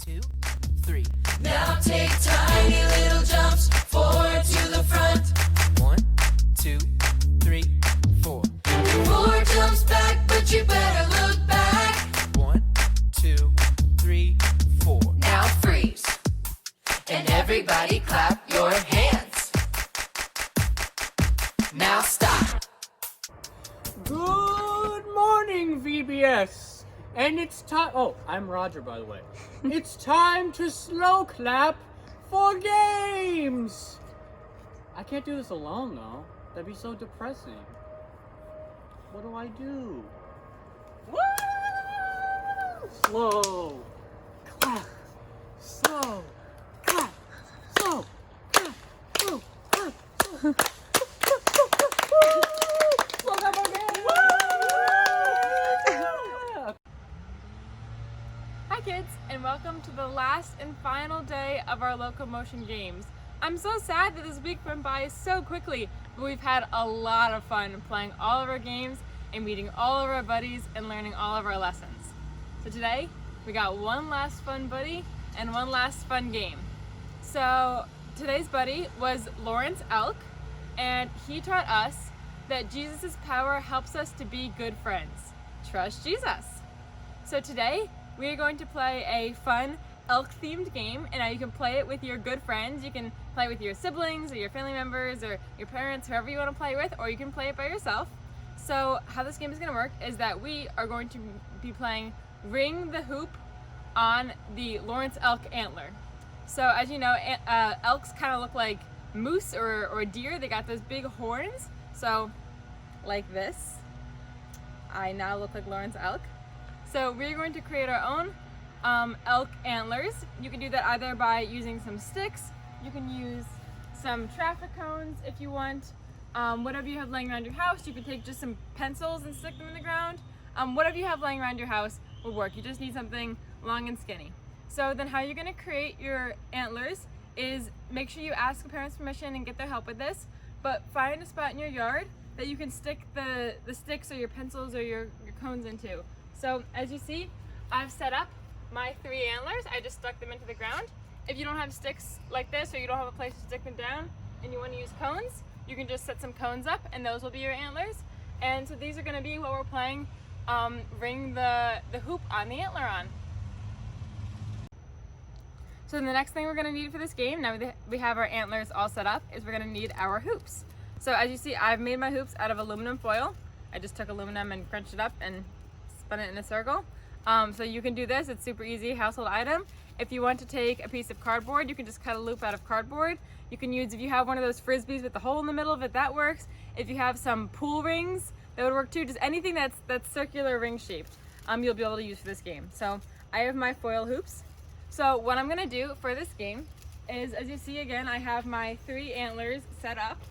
2, 3. Now take tiny little jumps forward to the front. 1, 2, 3, 4. 4 jumps back, but you better look back. 1, 2, 3, 4. Now freeze. And everybody clap your hands. Now stop. Good morning, VBS. And it's time. Oh, I'm Roger, by the way. It's time to slow clap for games. I can't do this alone, though. That'd be so depressing. What do I do? Woo! Slow clap. Slow clap. Slow clap. Slow clap. Slow clap. Slow clap for games. Hi kids, and welcome to the last and final day of our locomotion games. I'm so sad that this week went by so quickly, but we've had a lot of fun playing all of our games and meeting all of our buddies and learning all of our lessons. So today, we got one last fun buddy and one last fun game. So today's buddy was Lawrence Elk, and he taught us that Jesus' power helps us to be good friends. Trust Jesus. So today, we are going to play a fun elk-themed game, and now you can play it with your good friends. You can play it with your siblings or your family members or your parents, whoever you want to play with, or you can play it by yourself. So how this game is going to work is that we are going to be playing Ring the Hoop on the Lawrence Elk antler. So as you know, elks kind of look like moose or deer. They got those big horns. So like this. I now look like Lawrence Elk. So we're going to create our own elk antlers. You can do that either by using some sticks. You can use some traffic cones if you want. Whatever you have laying around your house, you can take just some pencils and stick them in the ground. Whatever you have laying around your house will work. You just need something long and skinny. So then how you're going to create your antlers is make sure you ask the parents' permission and get their help with this, but find a spot in your yard that you can stick the sticks or your pencils or your cones into. So as you see, I've set up my 3 antlers. I just stuck them into the ground. If you don't have sticks like this or you don't have a place to stick them down and you want to use cones, you can just set some cones up and those will be your antlers. And so these are going to be what we're playing Ring the Hoop on the antler on. So the next thing we're going to need for this game, now we have our antlers all set up, is we're going to need our hoops. So as you see, I've made my hoops out of aluminum foil. I just took aluminum and crunched it up and spun it in a circle. So you can do this, it's super easy, household item. If you want to take a piece of cardboard, you can just cut a loop out of cardboard. You can use, if you have one of those Frisbees with the hole in the middle of it, that works. If you have some pool rings, that would work too. Just anything that's circular ring shaped, you'll be able to use for this game. So I have my foil hoops. So what I'm gonna do for this game is, as you see again, I have my 3 antlers set up,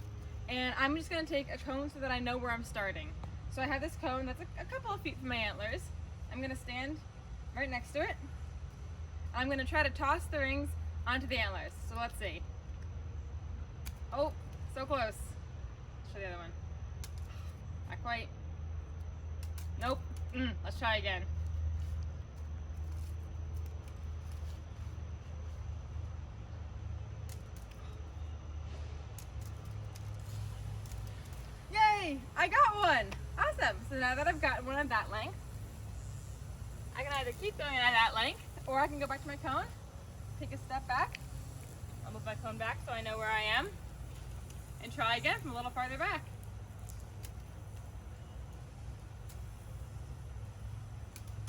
and I'm just gonna take a cone so that I know where I'm starting. So I have this cone that's a couple of feet from my antlers. I'm gonna stand right next to it. I'm gonna try to toss the rings onto the antlers. So let's see. Oh, so close. Show the other one. Not quite. Nope. Let's try again. Yay! I got one! Awesome! So now that I've got one of that length, I can either keep going at that length, or I can go back to my cone, take a step back, I'll move my cone back so I know where I am, and try again from a little farther back.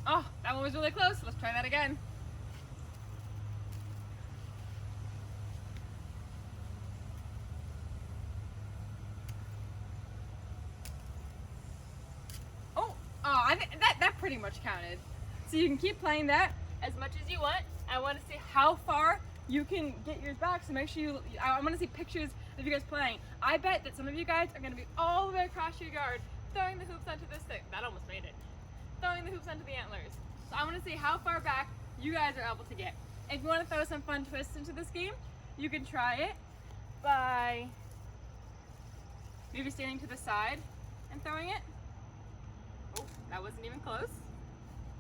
Oh, that one was really close. Let's try that again. I think that pretty much counted. So you can keep playing that as much as you want. I want to see how far you can get yours back, so make sure I want to see pictures of you guys playing. I bet that some of you guys are going to be all the way across your yard throwing the hoops onto this thing. That almost made it. Throwing the hoops onto the antlers. So I want to see how far back you guys are able to get. If you want to throw some fun twists into this game, you can try it by maybe standing to the side and throwing it. Oh, that wasn't even close.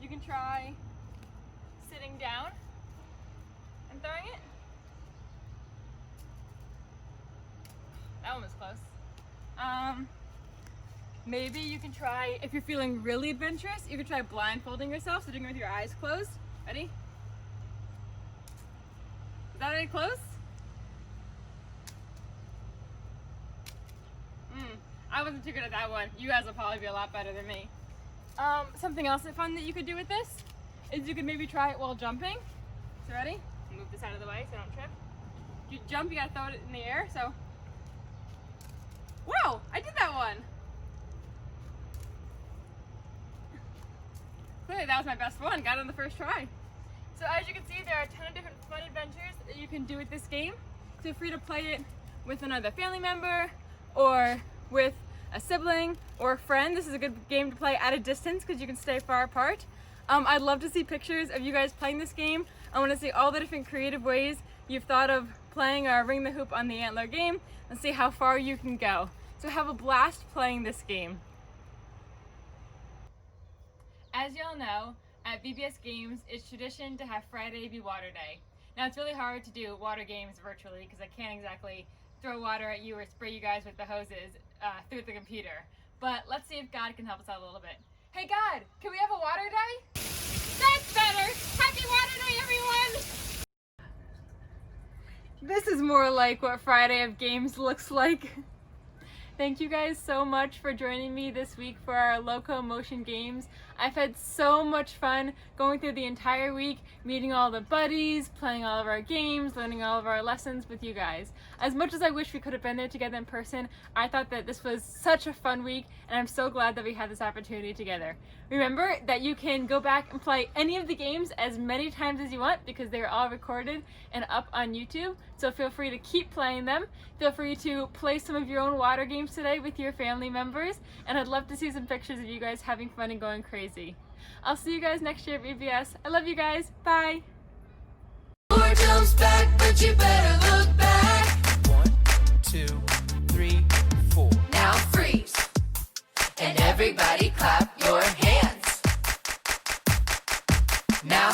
You can try sitting down throwing it. That one was close. Maybe you can try, if you're feeling really adventurous, you can try blindfolding yourself, so doing it with your eyes closed. Ready? Is that any close? I wasn't too good at that one. You guys will probably be a lot better than me. Something else fun that you could do with this is you could maybe try it while jumping. So ready? Move this out of the way so I don't trip. You jump, you gotta throw it in the air, so. Wow, I did that one. Clearly that was my best one, got it on the first try. So as you can see, there are a ton of different fun adventures that you can do with this game. Feel free to play it with another family member or with a sibling or a friend. This is a good game to play at a distance because you can stay far apart. I'd love to see pictures of you guys playing this game. I want to see all the different creative ways you've thought of playing Ring the Hoop on the Antler game and see how far you can go. So have a blast playing this game. As y'all know, at VBS Games, it's tradition to have Friday be Water Day. Now it's really hard to do water games virtually because I can't exactly throw water at you or spray you guys with the hoses through the computer. But let's see if God can help us out a little bit. Hey God, can we have a water day? That's better! Happy Water Day, everyone! This is more like what Friday of Games looks like. Thank you guys so much for joining me this week for our Loco Motion Games. I've had so much fun going through the entire week, meeting all the buddies, playing all of our games, learning all of our lessons with you guys. As much as I wish we could have been there together in person, I thought that this was such a fun week, and I'm so glad that we had this opportunity together. Remember that you can go back and play any of the games as many times as you want because they're all recorded and up on YouTube, so feel free to keep playing them. Feel free to play some of your own water games today with your family members, and I'd love to see some pictures of you guys having fun and going crazy. I'll see you guys next year at VBS. I love you guys. Bye. Four jumps back, but you better look back. 1, 2, 3, 4. Now freeze. And everybody clap your hands. Now